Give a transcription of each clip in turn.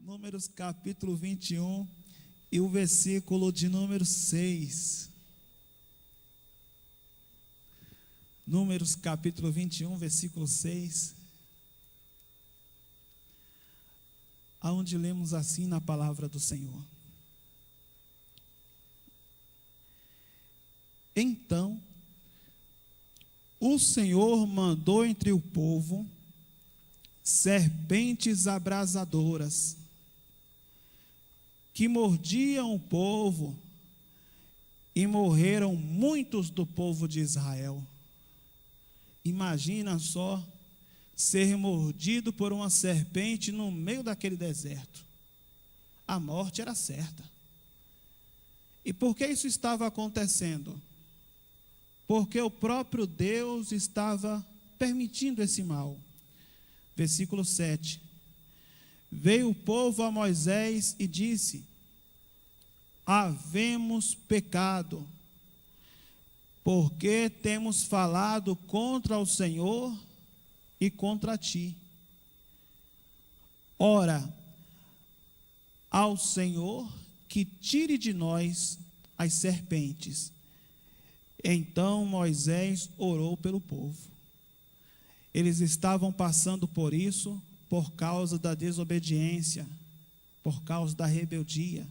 Números capítulo 21 e o versículo de número 6. Números capítulo 21, versículo 6. Aonde lemos assim na palavra do Senhor. Então, o Senhor mandou entre o povo serpentes abrasadoras, que mordiam o povo, e morreram muitos do povo de Israel. Imagina só ser mordido por uma serpente no meio daquele deserto. A morte era certa. E por que isso estava acontecendo? Porque o próprio Deus estava permitindo esse mal. Versículo 7. Veio o povo a Moisés e disse: havemos pecado, porque temos falado contra o Senhor e contra ti. Ora, ao Senhor que tire de nós as serpentes. Então Moisés orou pelo povo. Eles estavam passando por isso por causa da desobediência, por causa da rebeldia.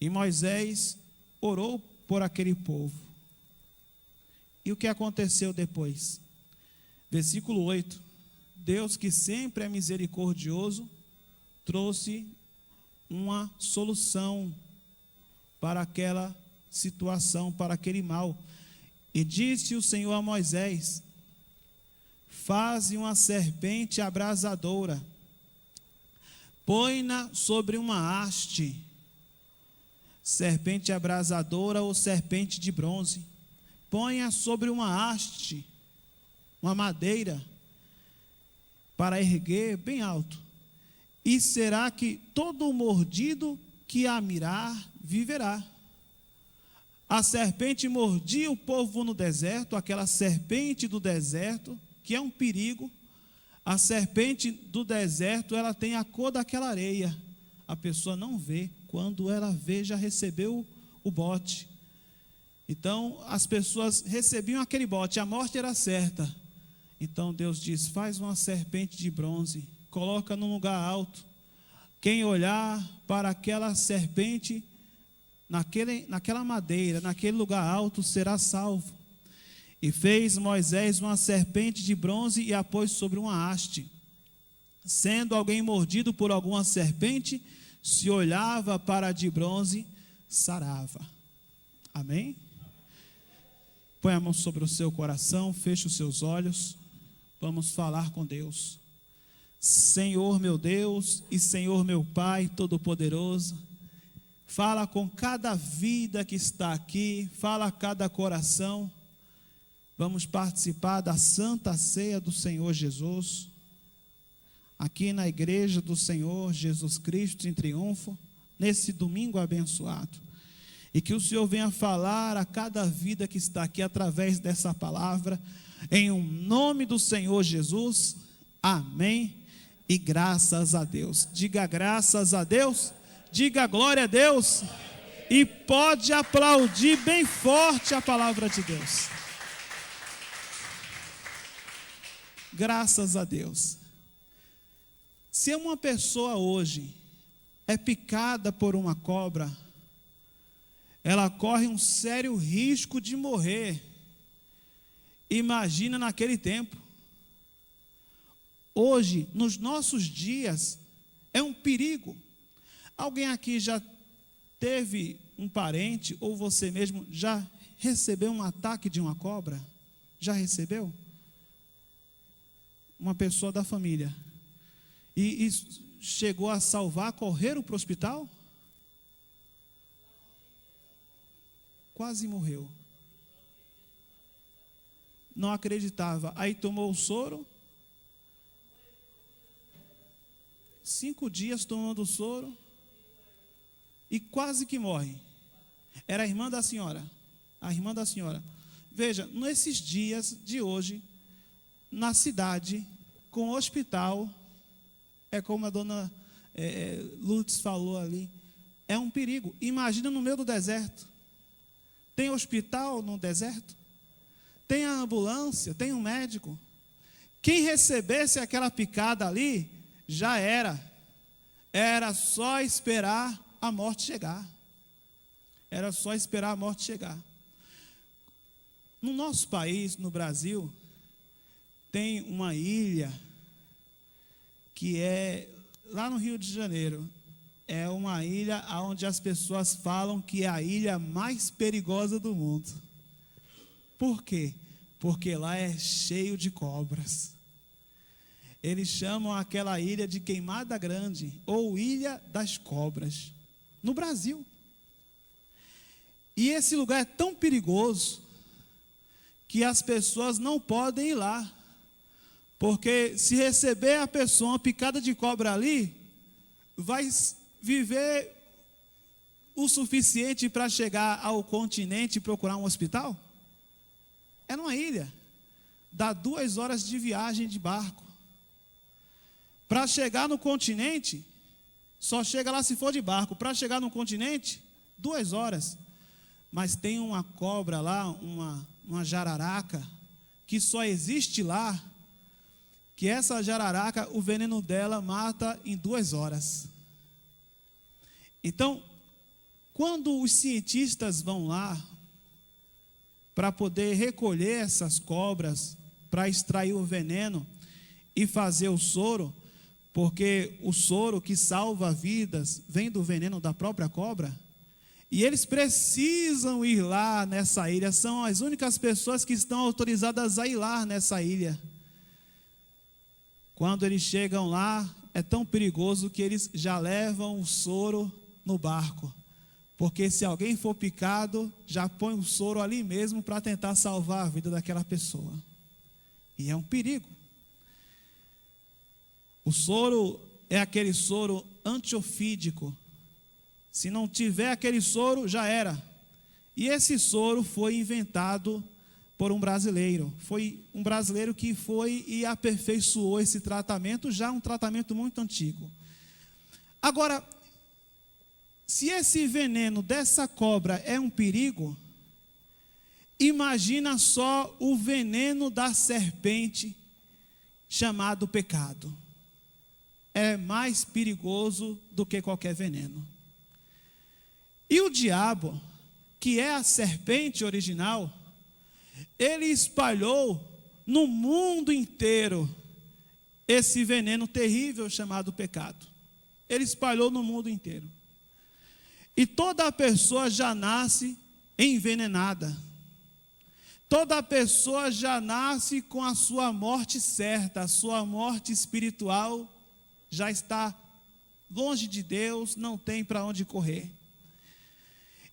E Moisés orou por aquele povo. E o que aconteceu depois? Versículo 8. Deus, que sempre é misericordioso, trouxe uma solução para aquela situação, para aquele mal. E disse o Senhor a Moisés: faze uma serpente abrasadora, põe-na sobre uma haste, serpente abrasadora ou serpente de bronze, ponha sobre uma haste, uma madeira, para erguer bem alto, e será que todo mordido que a mirar viverá. A serpente mordia o povo no deserto, aquela serpente do deserto, que é um perigo. A serpente do deserto, ela tem a cor daquela areia. A pessoa não vê, quando ela vê, já recebeu o bote. Então, as pessoas recebiam aquele bote, a morte era certa. Então Deus diz: faz uma serpente de bronze, coloca num lugar alto. Quem olhar para aquela serpente, naquela madeira, naquele lugar alto, será salvo. E fez Moisés uma serpente de bronze e a pôs sobre uma haste. Sendo alguém mordido por alguma serpente, se olhava para a de bronze, sarava. Amém? Põe a mão sobre o seu coração, feche os seus olhos. Vamos falar com Deus. Senhor meu Deus e Senhor meu Pai Todo-Poderoso, fala com cada vida que está aqui, fala a cada coração. Vamos participar da Santa Ceia do Senhor Jesus, aqui na Igreja do Senhor Jesus Cristo em triunfo, nesse domingo abençoado. E que o Senhor venha falar a cada vida que está aqui através dessa palavra, em nome do Senhor Jesus. Amém e graças a Deus. Diga graças a Deus, diga glória a Deus, e pode aplaudir bem forte a palavra de Deus. Graças a Deus. Se uma pessoa hoje é picada por uma cobra, ela corre um sério risco de morrer. Imagina naquele tempo. Hoje, nos nossos dias, é um perigo. Alguém aqui já teve um parente, ou você mesmo já recebeu um ataque de uma cobra? Já recebeu? Uma pessoa da família. E chegou a salvar, correram para o hospital? Quase morreu. Não acreditava. Aí tomou o soro. 5 dias tomando o soro. E quase que morre. Era a irmã da senhora. A irmã da senhora. Veja, nesses dias de hoje, na cidade, com o hospital, é como a dona Lutz falou ali, é um perigo. Imagina no meio do deserto. Tem hospital no deserto? Tem a ambulância? Tem um médico? Quem recebesse aquela picada ali, já era. Era só esperar a morte chegar. Era só esperar a morte chegar. No nosso país, no Brasil, tem uma ilha que é lá no Rio de Janeiro. É uma ilha onde as pessoas falam que é a ilha mais perigosa do mundo. Por quê? Porque lá é cheio de cobras. Eles chamam aquela ilha de Queimada Grande, ou Ilha das Cobras, no Brasil. E esse lugar é tão perigoso que as pessoas não podem ir lá. Porque se receber a pessoa uma picada de cobra ali, vai viver o suficiente para chegar ao continente e procurar um hospital? É numa ilha. Dá 2 horas de viagem de barco. Para chegar no continente, só chega lá se for de barco. Para chegar no continente, 2 horas. Mas tem uma cobra lá, uma jararaca, que só existe lá, que essa jararaca, o veneno dela mata em 2 horas. Então, quando os cientistas vão lá para poder recolher essas cobras, para extrair o veneno e fazer o soro, porque o soro que salva vidas vem do veneno da própria cobra, e eles precisam ir lá nessa ilha, são as únicas pessoas que estão autorizadas a ir lá nessa ilha. Quando eles chegam lá, é tão perigoso que eles já levam o soro no barco, porque se alguém for picado, já põe o soro ali mesmo para tentar salvar a vida daquela pessoa. E é um perigo. O soro é aquele soro antiofídico. Se não tiver aquele soro, já era. E esse soro foi inventado por um brasileiro. Foi um brasileiro que foi e aperfeiçoou esse tratamento, já um tratamento muito antigo. Agora, se esse veneno dessa cobra é um perigo, imagina só o veneno da serpente chamado pecado. É mais perigoso do que qualquer veneno. E o diabo, que é a serpente original, ele espalhou no mundo inteiro esse veneno terrível chamado pecado. Ele espalhou no mundo inteiro. E toda pessoa já nasce envenenada. Toda pessoa já nasce com a sua morte certa, a sua morte espiritual já está longe de Deus, não tem para onde correr.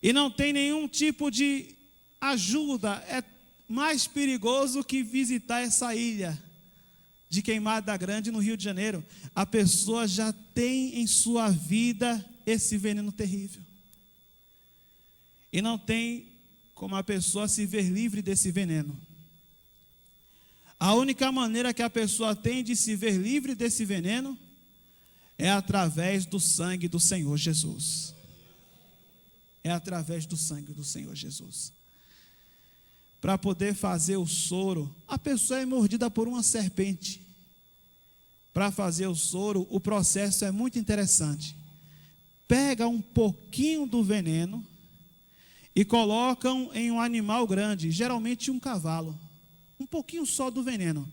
E não tem nenhum tipo de ajuda. É mais perigoso que visitar essa ilha de Queimada Grande no Rio de Janeiro. A pessoa já tem em sua vida esse veneno terrível. E não tem como a pessoa se ver livre desse veneno. A única maneira que a pessoa tem de se ver livre desse veneno é através do sangue do Senhor Jesus. É através do sangue do Senhor Jesus. Para poder fazer o soro, a pessoa é mordida por uma serpente. Para fazer o soro, o processo é muito interessante. Pega um pouquinho do veneno e colocam em um animal grande, geralmente um cavalo. Um pouquinho só do veneno.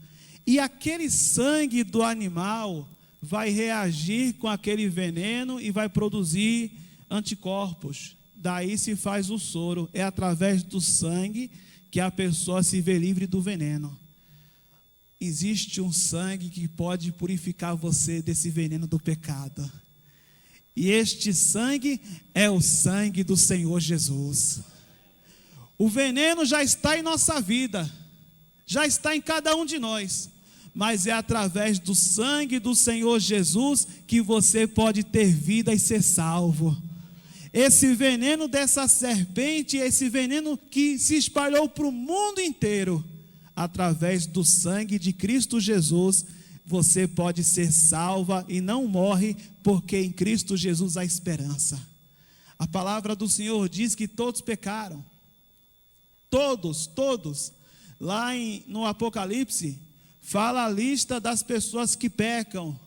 E aquele sangue do animal vai reagir com aquele veneno e vai produzir anticorpos. Daí se faz o soro. É através do sangue que a pessoa se vê livre do veneno. Existe um sangue que pode purificar você desse veneno do pecado. E este sangue é o sangue do Senhor Jesus. O veneno já está em nossa vida, já está em cada um de nós, mas é através do sangue do Senhor Jesus que você pode ter vida e ser salvo. Esse veneno dessa serpente, esse veneno que se espalhou para o mundo inteiro, através do sangue de Cristo Jesus, você pode ser salva e não morre, porque em Cristo Jesus há esperança. A palavra do Senhor diz que todos pecaram. Todos. Lá no Apocalipse, fala a lista das pessoas que pecam.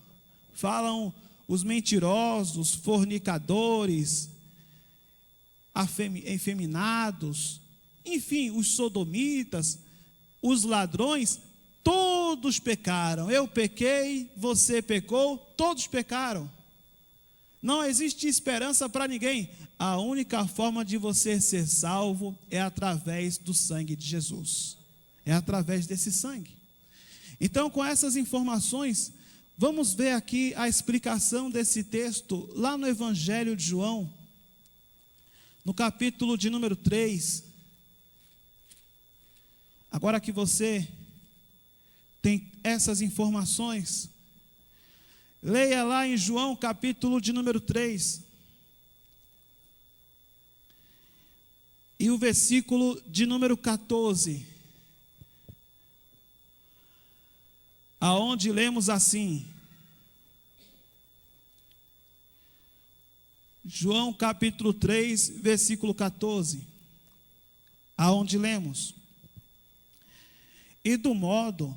Falam os mentirosos, fornicadores, efeminados, enfim, os sodomitas, os ladrões, todos pecaram. Eu pequei, você pecou, todos pecaram. Não existe esperança para ninguém. A única forma de você ser salvo é através do sangue de Jesus. É através desse sangue. Então, com essas informações, vamos ver aqui a explicação desse texto lá no Evangelho de João, no capítulo de número 3. Agora que você tem essas informações, leia lá em João, capítulo de número 3. E o versículo de número 14. Aonde lemos assim. João capítulo 3, versículo 14. Aonde lemos. E do modo,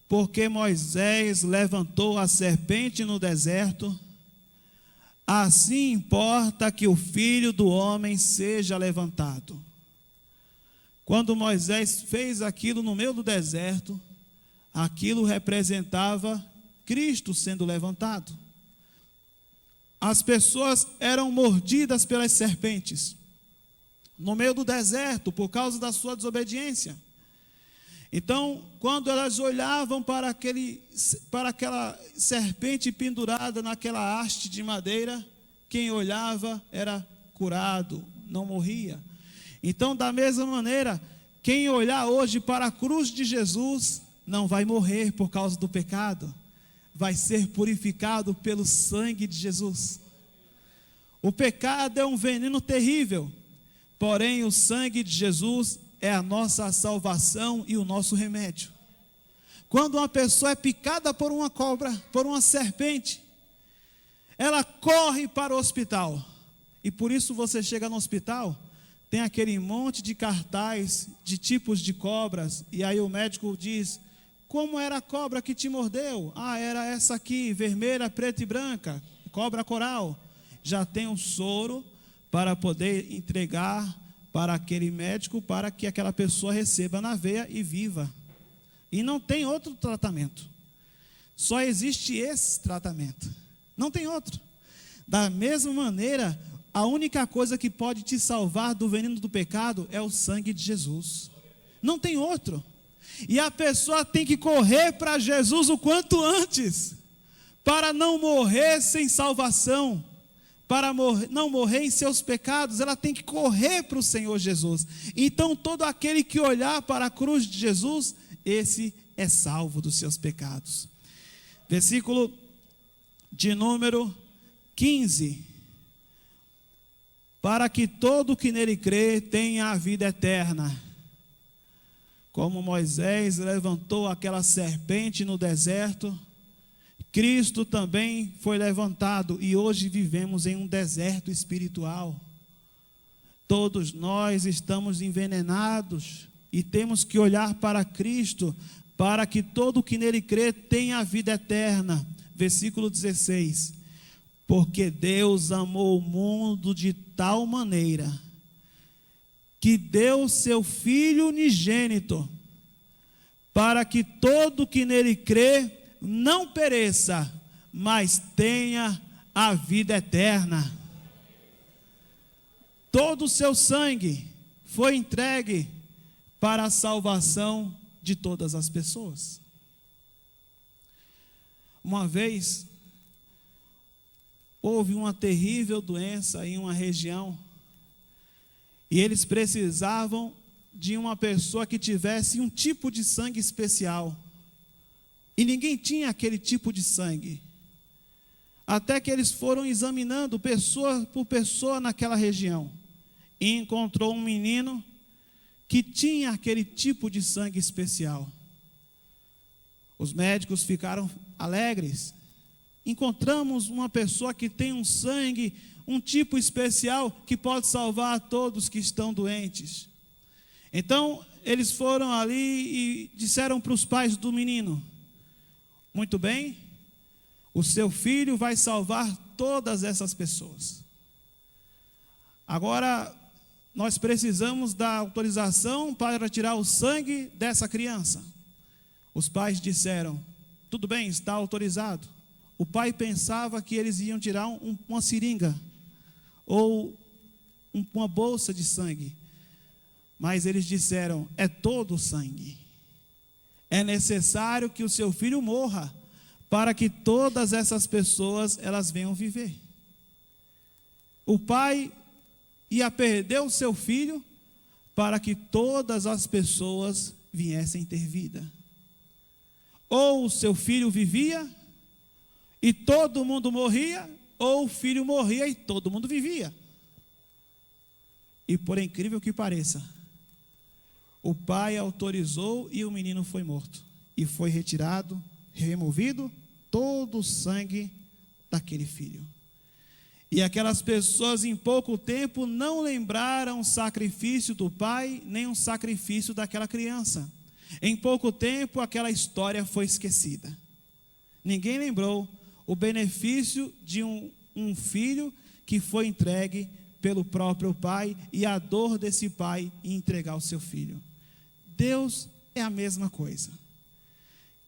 porque Moisés levantou a serpente no deserto, assim importa que o Filho do Homem seja levantado. Quando Moisés fez aquilo no meio do deserto, aquilo representava Cristo sendo levantado. As pessoas eram mordidas pelas serpentes no meio do deserto por causa da sua desobediência. Então, quando elas olhavam para aquela serpente pendurada naquela haste de madeira, quem olhava era curado, não morria. Então, da mesma maneira, quem olhar hoje para a cruz de Jesus não vai morrer por causa do pecado, vai ser purificado pelo sangue de Jesus. O pecado é um veneno terrível, porém o sangue de Jesus é a nossa salvação e o nosso remédio. Quando uma pessoa é picada por uma cobra, por uma serpente, ela corre para o hospital. E por isso você chega no hospital, tem aquele monte de cartaz de tipos de cobras, e aí o médico diz: como era a cobra que te mordeu? Ah, era essa aqui, vermelha, preta e branca, cobra coral. Já tem um soro para poder entregar para aquele médico, para que aquela pessoa receba na veia e viva. E não tem outro tratamento. Só existe esse tratamento. Não tem outro. Da mesma maneira, a única coisa que pode te salvar do veneno do pecado é o sangue de Jesus. Não tem outro. E a pessoa tem que correr para Jesus o quanto antes, para não morrer sem salvação. Para não morrer em seus pecados, ela tem que correr para o Senhor Jesus. Então, todo aquele que olhar para a cruz de Jesus, esse é salvo dos seus pecados. Versículo de número 15. Para que todo que nele crê tenha a vida eterna. Como Moisés levantou aquela serpente no deserto, Cristo também foi levantado e hoje vivemos em um deserto espiritual. Todos nós estamos envenenados e temos que olhar para Cristo para que todo que nele crê tenha a vida eterna. Versículo 16. Porque Deus amou o mundo de tal maneira que deu seu Filho unigênito para que todo que nele crê não pereça, mas tenha a vida eterna. Todo o seu sangue foi entregue para a salvação de todas as pessoas. Uma vez, houve uma terrível doença em uma região, e eles precisavam de uma pessoa que tivesse um tipo de sangue especial. E ninguém tinha aquele tipo de sangue. Até que eles foram examinando pessoa por pessoa naquela região. E encontrou um menino que tinha aquele tipo de sangue especial. Os médicos ficaram alegres. Encontramos uma pessoa que tem um sangue, um tipo especial que pode salvar a todos que estão doentes. Então, eles foram ali e disseram para os pais do menino: muito bem, o seu filho vai salvar todas essas pessoas. Agora, nós precisamos da autorização para tirar o sangue dessa criança. Os pais disseram: tudo bem, está autorizado. O pai pensava que eles iam tirar uma seringa ou uma bolsa de sangue. Mas eles disseram: é todo o sangue. É necessário que o seu filho morra para que todas essas pessoas elas venham viver. O pai ia perder o seu filho para que todas as pessoas viessem ter vida. Ou o seu filho vivia e todo mundo morria, ou o filho morria e todo mundo vivia. E por incrível que pareça, o pai autorizou e o menino foi morto. E foi retirado, removido todo o sangue daquele filho. E aquelas pessoas em pouco tempo não lembraram o sacrifício do pai, nem o sacrifício daquela criança. Em pouco tempo aquela história foi esquecida. Ninguém lembrou o benefício de um filho que foi entregue pelo próprio pai e a dor desse pai em entregar o seu filho. Deus é a mesma coisa.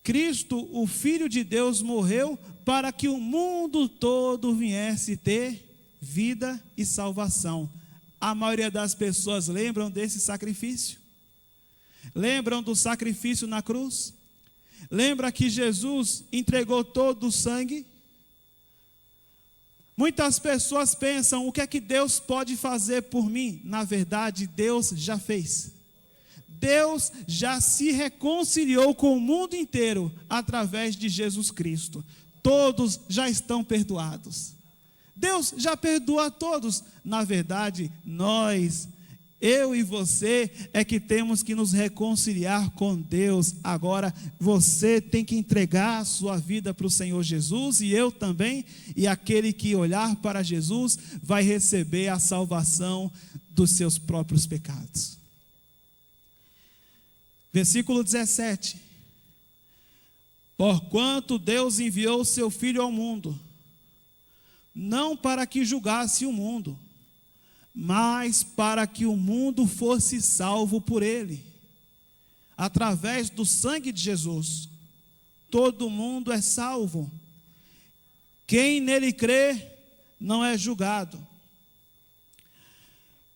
Cristo, o Filho de Deus, morreu para que o mundo todo viesse ter vida e salvação. A maioria das pessoas lembram desse sacrifício? Lembram do sacrifício na cruz? Lembra que Jesus entregou todo o sangue? Muitas pessoas pensam: o que é que Deus pode fazer por mim? Na verdade, Deus já fez. Deus já se reconciliou com o mundo inteiro através de Jesus Cristo. Todos já estão perdoados. Deus já perdoa a todos. Na verdade, nós, eu e você, é que temos que nos reconciliar com Deus. Agora, você tem que entregar a sua vida para o Senhor Jesus, e eu também, e aquele que olhar para Jesus vai receber a salvação dos seus próprios pecados. Versículo 17. Porquanto Deus enviou o seu Filho ao mundo, não para que julgasse o mundo, mas para que o mundo fosse salvo por ele. Através do sangue de Jesus, todo mundo é salvo. Quem nele crê não é julgado.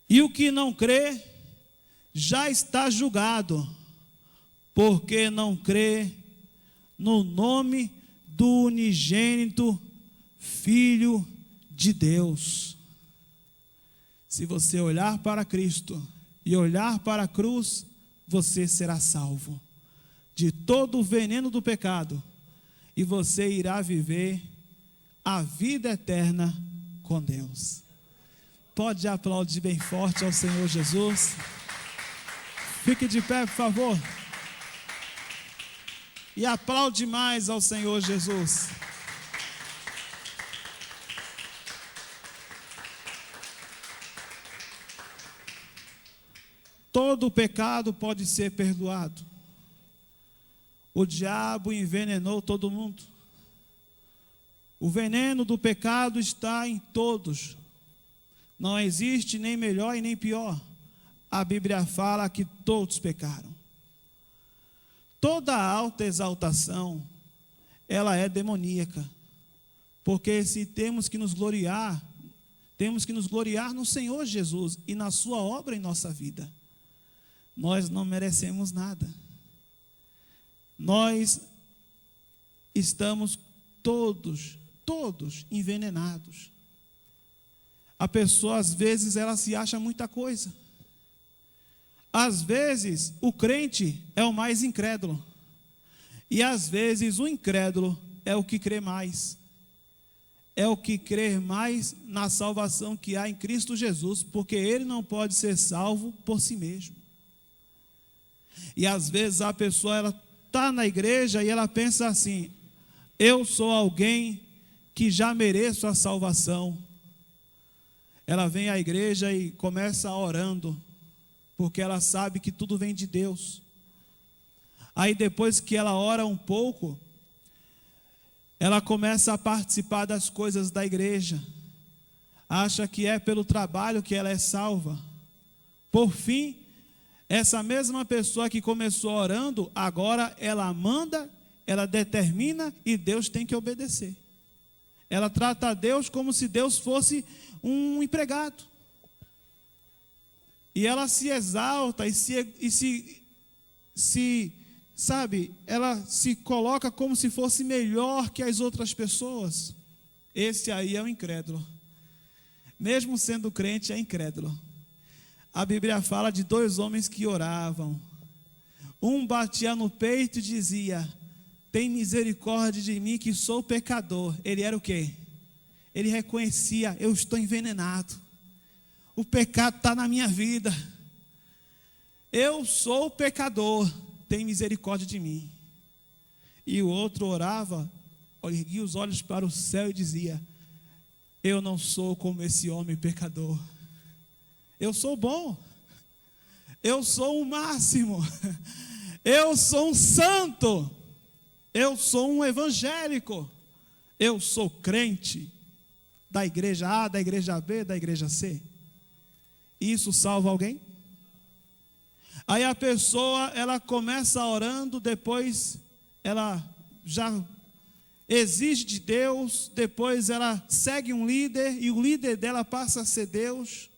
E o que não crê já está julgado, porque não crê no nome do unigênito Filho de Deus. Se você olhar para Cristo e olhar para a cruz, você será salvo de todo o veneno do pecado, e você irá viver a vida eterna com Deus. Pode aplaudir bem forte ao Senhor Jesus. Fique de pé, por favor. E aplaude mais ao Senhor Jesus. Todo pecado pode ser perdoado. O diabo envenenou todo mundo. O veneno do pecado está em todos. Não existe nem melhor e nem pior. A Bíblia fala que todos pecaram. Toda alta exaltação, ela é demoníaca. Porque se temos que nos gloriar no Senhor Jesus e na sua obra em nossa vida. Nós não merecemos nada. Nós estamos todos envenenados. A pessoa, às vezes, ela se acha muita coisa. Às vezes, o crente é o mais incrédulo. E às vezes, o incrédulo é o que crê mais. É o que crê mais na salvação que há em Cristo Jesus, porque ele não pode ser salvo por si mesmo. E às vezes a pessoa, ela está na igreja e ela pensa assim: eu sou alguém que já mereço a salvação. Ela vem à igreja e começa orando, porque ela sabe que tudo vem de Deus. Aí depois que ela ora um pouco, ela começa a participar das coisas da igreja. Acha que é pelo trabalho que ela é salva. Por fim, essa mesma pessoa que começou orando, agora ela manda, ela determina e Deus tem que obedecer. Ela trata a Deus como se Deus fosse um empregado. E ela se exalta sabe, ela se coloca como se fosse melhor que as outras pessoas. Esse aí é o incrédulo. Mesmo sendo crente, é incrédulo. A Bíblia fala de 2 homens que oravam. Um batia no peito e dizia: tem misericórdia de mim que sou pecador. Ele era o quê? Ele reconhecia: eu estou envenenado. O pecado está na minha vida. Eu sou pecador. Tem misericórdia de mim. E o outro orava, erguia os olhos para o céu e dizia: eu não sou como esse homem pecador. Eu sou bom. Eu sou o máximo. Eu sou um santo. Eu sou um evangélico. Eu sou crente da igreja A, da igreja B, da igreja C. Isso salva alguém? Aí a pessoa, ela começa orando, depois ela já exige de Deus, depois ela segue um líder e o líder dela passa a ser Deus.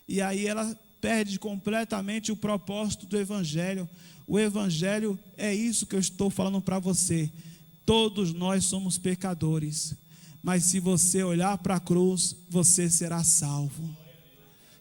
E aí ela perde completamente o propósito do evangelho. O evangelho é isso que eu estou falando para você. Todos nós somos pecadores, mas se você olhar para a cruz, você será salvo.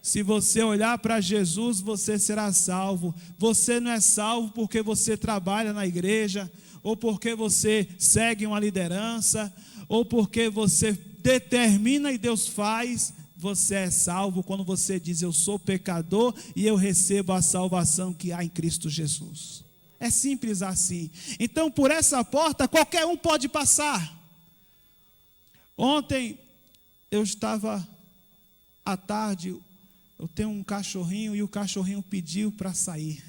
Se você olhar para Jesus, você será salvo. Você não é salvo porque você trabalha na igreja, ou porque você segue uma liderança, ou porque você determina e Deus faz. Você é salvo quando você diz: eu sou pecador e eu recebo a salvação que há em Cristo Jesus. É simples assim. Então, por essa porta, qualquer um pode passar. Ontem, eu estava à tarde, eu tenho um cachorrinho e o cachorrinho pediu para sair.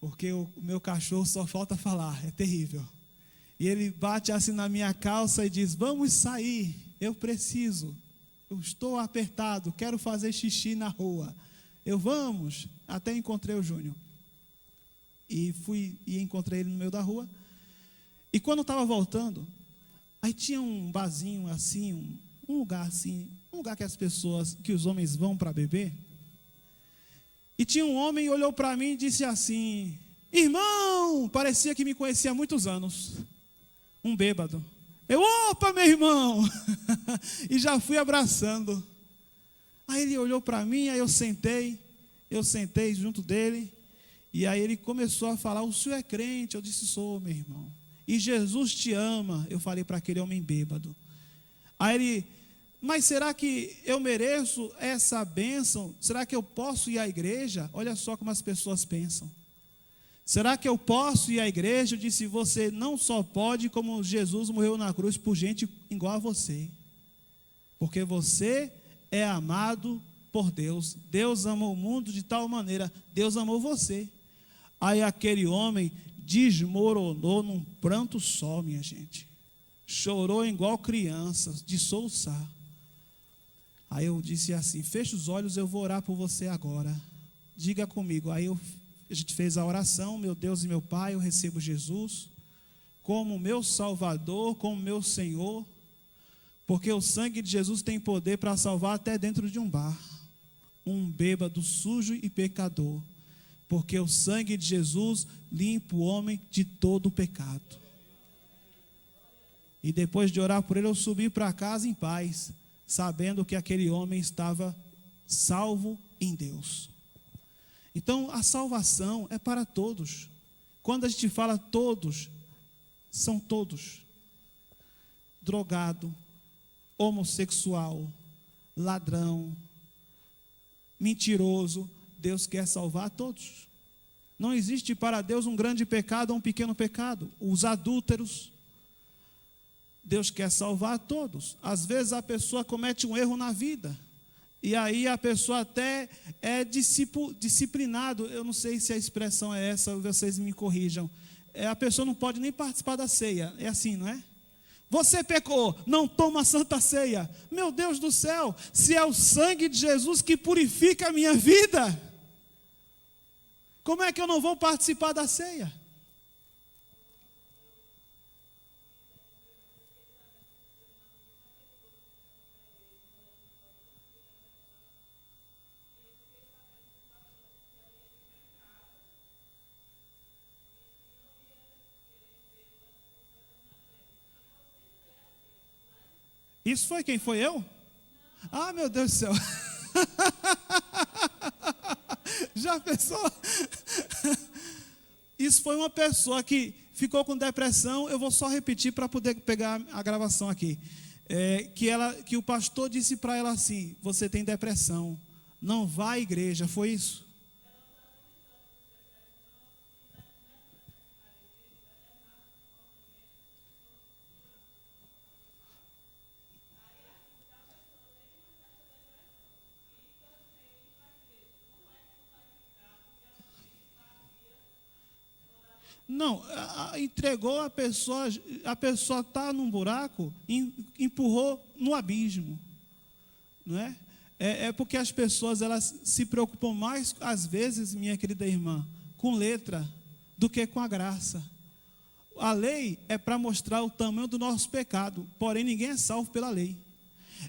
Porque o meu cachorro só falta falar, é terrível. E ele bate assim na minha calça e diz: vamos sair, eu preciso. Eu estou apertado, quero fazer xixi na rua. Vamos. Até encontrei o Júnior. E encontrei ele no meio da rua. E quando eu estava voltando, aí tinha um barzinho assim, um lugar assim, um lugar que os homens vão para beber. E tinha um homem que olhou para mim e disse assim: irmão, parecia que me conhecia há muitos anos. Um bêbado. Opa, meu irmão! E já fui abraçando. Aí ele olhou para mim, aí eu sentei junto dele, e aí ele começou a falar: o senhor é crente? Eu disse: sou, meu irmão. E Jesus te ama, eu falei para aquele homem bêbado. Aí ele: mas será que eu mereço essa bênção? Será que eu posso ir à igreja? Olha só como as pessoas pensam. Será que eu posso ir à igreja? Eu disse: você não só pode, como Jesus morreu na cruz por gente igual a você. Porque você é amado por Deus. Deus amou o mundo de tal maneira, Deus amou você. Aí aquele homem desmoronou num pranto só, minha gente. Chorou igual criança, de soluçar. Aí eu disse assim: feche os olhos, eu vou orar por você agora. Diga comigo. Aí a gente fez a oração: meu Deus e meu Pai, eu recebo Jesus como meu Salvador, como meu Senhor, porque o sangue de Jesus tem poder para salvar até dentro de um bar, um bêbado sujo e pecador, porque o sangue de Jesus limpa o homem de todo o pecado. E depois de orar por ele, eu subi para casa em paz, sabendo que aquele homem estava salvo em Deus. Então, a salvação é para todos. Quando a gente fala todos, são todos. Drogado, homossexual, ladrão, mentiroso, Deus quer salvar todos. Não existe para Deus um grande pecado ou um pequeno pecado. Os adúlteros, Deus quer salvar todos. Às vezes a pessoa comete um erro na vida. E aí a pessoa até é disciplinado. Eu não sei se a expressão é essa, vocês me corrijam. A pessoa não pode nem participar da ceia. É assim, não é? Você pecou, não toma a santa ceia. Meu Deus do céu, se é o sangue de Jesus que purifica a minha vida, como é que eu não vou participar da ceia? Isso foi quem? Foi eu? Ah, meu Deus do céu. Já pensou? Isso foi uma pessoa que ficou com depressão. Eu vou só repetir para poder pegar a gravação aqui. Que o pastor disse para ela assim: você tem depressão, não vá à igreja. Foi isso? Não, entregou a pessoa está num buraco, empurrou no abismo, não é? É porque as pessoas elas se preocupam mais, às vezes, minha querida irmã, com letra do que com a graça. A lei é para mostrar o tamanho do nosso pecado, porém ninguém é salvo pela lei.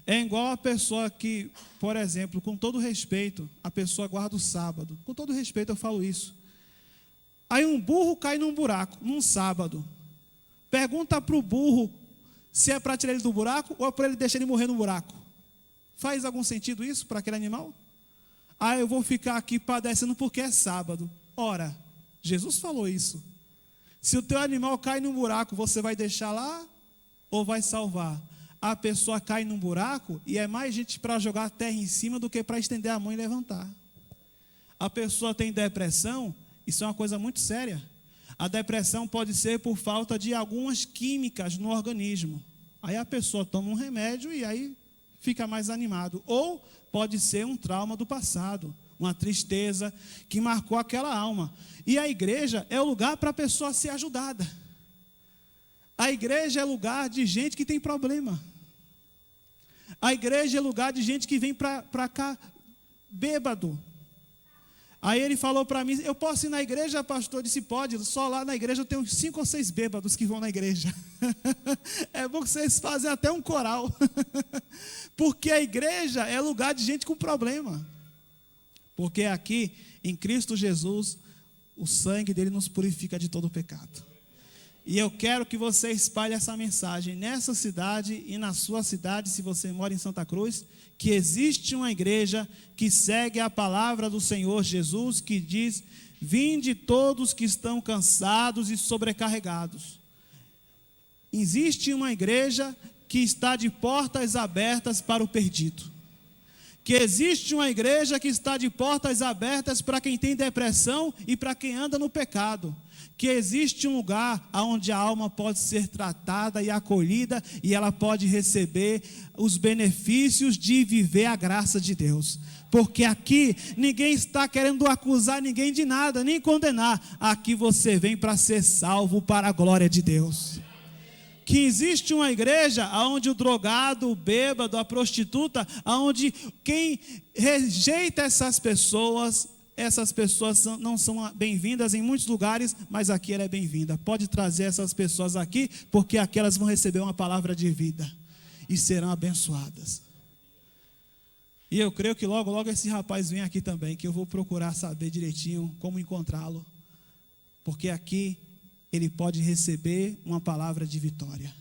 É igual a pessoa que, por exemplo, com todo respeito, a pessoa guarda o sábado. Com todo respeito eu falo isso. Aí um burro cai num buraco, num sábado. Pergunta para o burro se é para tirar ele do buraco ou é para ele deixar ele morrer no buraco. Faz algum sentido isso para aquele animal? Ah, eu vou ficar aqui padecendo porque é sábado. Ora, Jesus falou isso. Se o teu animal cai num buraco, você vai deixar lá ou vai salvar? A pessoa cai num buraco e é mais gente para jogar a terra em cima do que para estender a mão e levantar. A pessoa tem depressão. Isso é uma coisa muito séria. A depressão pode ser por falta de algumas químicas no organismo. Aí a pessoa toma um remédio e aí fica mais animado. Ou pode ser um trauma do passado, uma tristeza que marcou aquela alma. E a igreja é o lugar para a pessoa ser ajudada. A igreja é lugar de gente que tem problema. A igreja é lugar de gente que vem para cá bêbado. Aí ele falou para mim: eu posso ir na igreja, pastor? Eu disse: pode, só lá na igreja eu tenho 5 ou 6 bêbados que vão na igreja. É bom que vocês fazem até um coral. Porque a igreja é lugar de gente com problema. Porque aqui, em Cristo Jesus, o sangue dele nos purifica de todo o pecado. E eu quero que você espalhe essa mensagem nessa cidade e na sua cidade, se você mora em Santa Cruz, que existe uma igreja que segue a palavra do Senhor Jesus, que diz: vinde todos que estão cansados e sobrecarregados. Existe uma igreja que está de portas abertas para o perdido. Que existe uma igreja que está de portas abertas para quem tem depressão e para quem anda no pecado. Que existe um lugar onde a alma pode ser tratada e acolhida e ela pode receber os benefícios de viver a graça de Deus. Porque aqui ninguém está querendo acusar ninguém de nada, nem condenar. Aqui você vem para ser salvo para a glória de Deus. Que existe uma igreja onde o drogado, o bêbado, a prostituta, onde quem rejeita essas pessoas não são bem-vindas em muitos lugares, mas aqui ela é bem-vinda. Pode trazer essas pessoas aqui, porque aqui elas vão receber uma palavra de vida e serão abençoadas. E eu creio que logo, logo esse rapaz vem aqui também, que eu vou procurar saber direitinho como encontrá-lo, porque aqui ele pode receber uma palavra de vitória,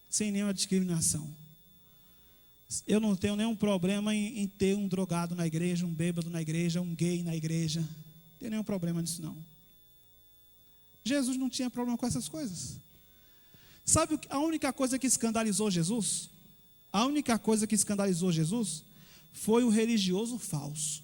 sem nenhuma discriminação. Eu não tenho nenhum problema em ter um drogado na igreja, um bêbado na igreja, um gay na igreja. Não tenho nenhum problema nisso, não. Jesus não tinha problema com essas coisas. Sabe a única coisa que escandalizou Jesus? A única coisa que escandalizou Jesus foi o religioso falso,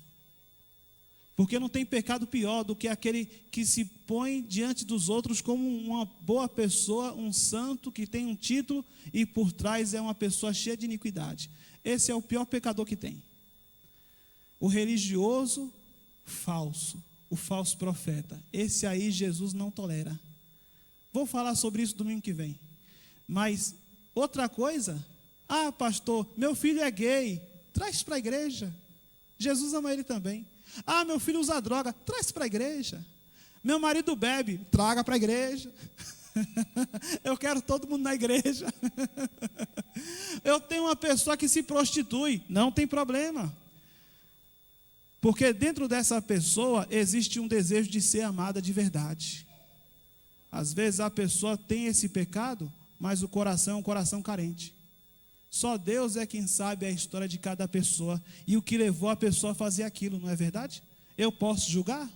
Porque não tem pecado pior do que aquele que se põe diante dos outros como uma boa pessoa, um santo que tem um título e por trás é uma pessoa cheia de iniquidade. Esse é o pior pecador que tem. O religioso falso, o falso profeta. Esse aí Jesus não tolera. Vou falar sobre isso domingo que vem. Mas outra coisa, pastor, meu filho é gay, traz para a igreja. Jesus ama ele também. Meu filho usa droga, traz para a igreja. Meu marido bebe, traga para a igreja. Eu quero todo mundo na igreja. Eu tenho uma pessoa que se prostitui, não tem problema. Porque dentro dessa pessoa existe um desejo de ser amada de verdade. Às vezes a pessoa tem esse pecado, mas o coração é um coração carente. Só Deus é quem sabe a história de cada pessoa e o que levou a pessoa a fazer aquilo, não é verdade? Eu posso julgar?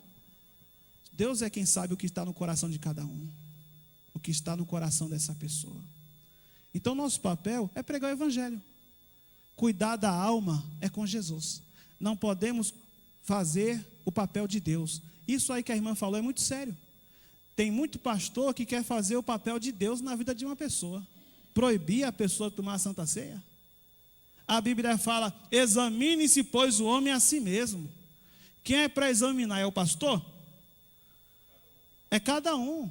Deus é quem sabe o que está no coração de cada um, o que está no coração dessa pessoa. Então nosso papel é pregar o evangelho. Cuidar da alma é com Jesus. Não podemos fazer o papel de Deus. Isso aí que a irmã falou é muito sério. Tem muito pastor que quer fazer o papel de Deus na vida de uma pessoa. Proibir a pessoa de tomar a Santa Ceia. A Bíblia fala, examine-se, pois, o homem a si mesmo. Quem é para examinar? É o pastor? É cada um.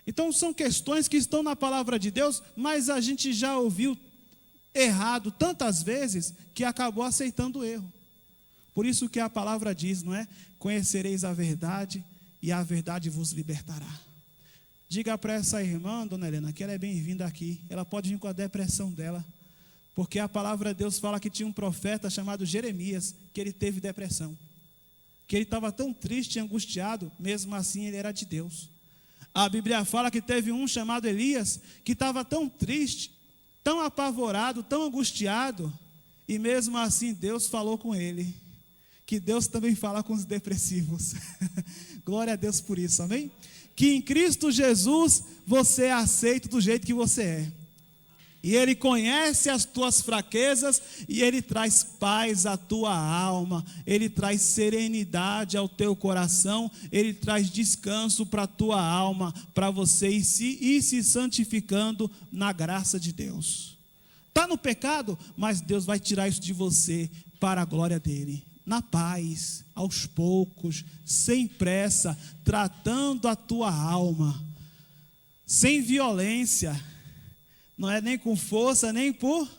Então são questões que estão na palavra de Deus, mas a gente já ouviu errado tantas vezes que acabou aceitando o erro. Por isso que a palavra diz, não é? Conhecereis a verdade e a verdade vos libertará. Diga para essa irmã, dona Helena, que ela é bem-vinda aqui. Ela pode vir com a depressão dela. Porque a palavra de Deus fala que tinha um profeta chamado Jeremias, que ele teve depressão. Que ele estava tão triste e angustiado, mesmo assim ele era de Deus. A Bíblia fala que teve um chamado Elias, que estava tão triste, tão apavorado, tão angustiado, e mesmo assim Deus falou com ele. Que Deus também fala com os depressivos. Glória a Deus por isso, amém? Que em Cristo Jesus você é aceito do jeito que você é. E Ele conhece as tuas fraquezas e Ele traz paz à tua alma. Ele traz serenidade ao teu coração. Ele traz descanso para a tua alma, para você ir se santificando na graça de Deus. Está no pecado, mas Deus vai tirar isso de você para a glória dEle. Na paz, aos poucos, sem pressa, tratando a tua alma, sem violência, não é nem com força, nem por,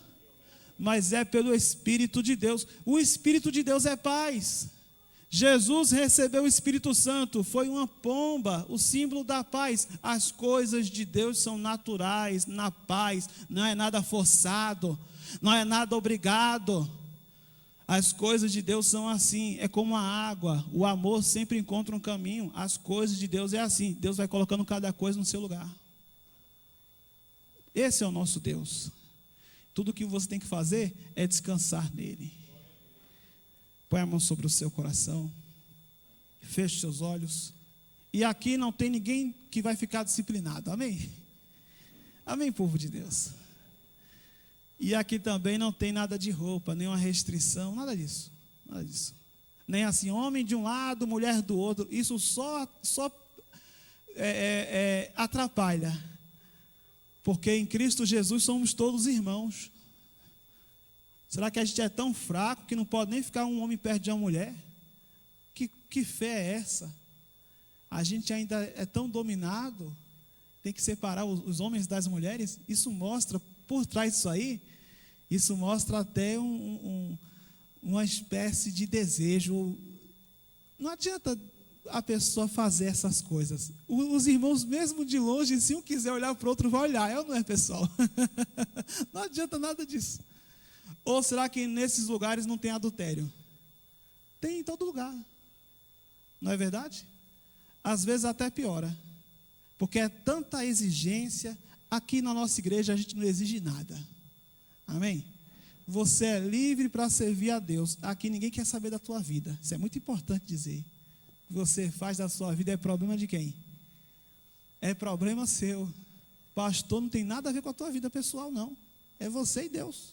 mas é pelo Espírito de Deus. O Espírito de Deus é paz. Jesus recebeu o Espírito Santo, foi uma pomba, o símbolo da paz. As coisas de Deus são naturais, na paz, não é nada forçado, não é nada obrigado. As coisas de Deus são assim, é como a água, o amor sempre encontra um caminho. As coisas de Deus é assim, Deus vai colocando cada coisa no seu lugar. Esse é o nosso Deus. Tudo o que você tem que fazer é descansar nele. Põe a mão sobre o seu coração, feche seus olhos. E aqui não tem ninguém que vai ficar disciplinado, amém? Amém, povo de Deus. E aqui também não tem nada de roupa, nenhuma restrição, nada disso. Nada disso. Nem assim, homem de um lado, mulher do outro. Isso só atrapalha. Porque em Cristo Jesus somos todos irmãos. Será que a gente é tão fraco que não pode nem ficar um homem perto de uma mulher? Que fé é essa? A gente ainda é tão dominado, tem que separar os homens das mulheres. Isso mostra, por trás disso aí, isso mostra até uma espécie de desejo. Não adianta a pessoa fazer essas coisas. Os irmãos, mesmo de longe, se um quiser olhar para o outro, vai olhar. É ou não é, pessoal? Não adianta nada disso. Ou será que nesses lugares não tem adultério? Tem em todo lugar. Não é verdade? Às vezes até piora. Porque é tanta exigência. Aqui na nossa igreja a gente não exige nada. Amém? Você é livre para servir a Deus. Aqui ninguém quer saber da tua vida. Isso é muito importante dizer. O que você faz da sua vida é problema de quem? É problema seu. Pastor não tem nada a ver com a tua vida pessoal, não. É você e Deus.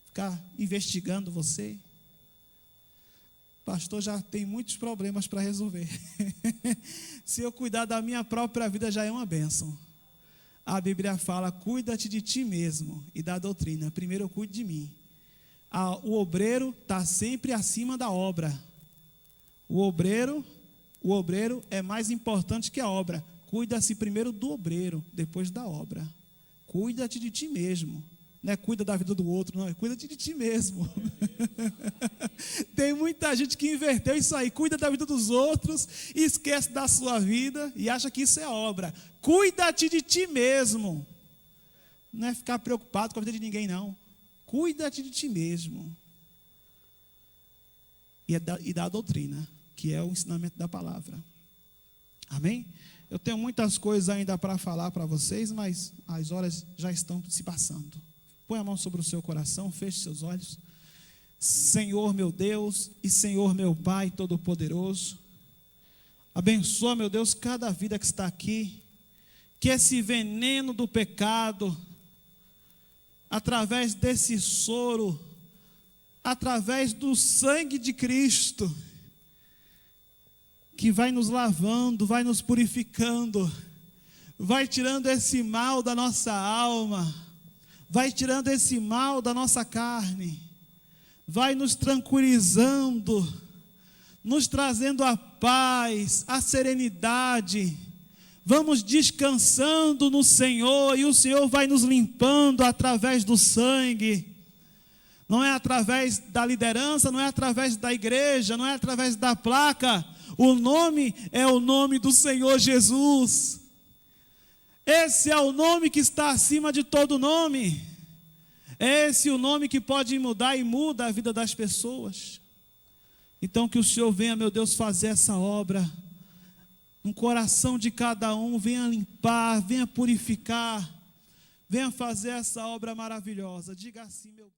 Ficar investigando você. Pastor, já tem muitos problemas para resolver. Se eu cuidar da minha própria vida, já é uma bênção. A Bíblia fala, cuida-te de ti mesmo e da doutrina. Primeiro eu cuido de mim. O obreiro está sempre acima da obra. O obreiro é mais importante que a obra. Cuida-se primeiro do obreiro, depois da obra. Cuida-te de ti mesmo. Não é cuida da vida do outro, não, é cuida-te de ti mesmo. Tem muita gente que inverteu isso aí, cuida da vida dos outros, e esquece da sua vida e acha que isso é obra. Cuida-te de ti mesmo. Não é ficar preocupado com a vida de ninguém, não. Cuida-te de ti mesmo. E da doutrina, que é o ensinamento da palavra. Amém? Eu tenho muitas coisas ainda para falar para vocês, mas as horas já estão se passando. Põe a mão sobre o seu coração, feche seus olhos. Senhor meu Deus e Senhor meu Pai Todo-Poderoso, abençoa, meu Deus, cada vida que está aqui, que esse veneno do pecado, através desse soro, através do sangue de Cristo, que vai nos lavando, vai nos purificando, vai tirando esse mal da nossa alma, vai tirando esse mal da nossa carne, vai nos tranquilizando, nos trazendo a paz, a serenidade. Vamos descansando no Senhor, e o Senhor vai nos limpando através do sangue. Não é através da liderança, não é através da igreja, não é através da placa. O nome é o nome do Senhor Jesus. Esse é o nome que está acima de todo nome. Esse é o nome que pode mudar e muda a vida das pessoas. Então que o Senhor venha, meu Deus, fazer essa obra no coração de cada um, venha limpar, venha purificar, venha fazer essa obra maravilhosa. Diga assim, meu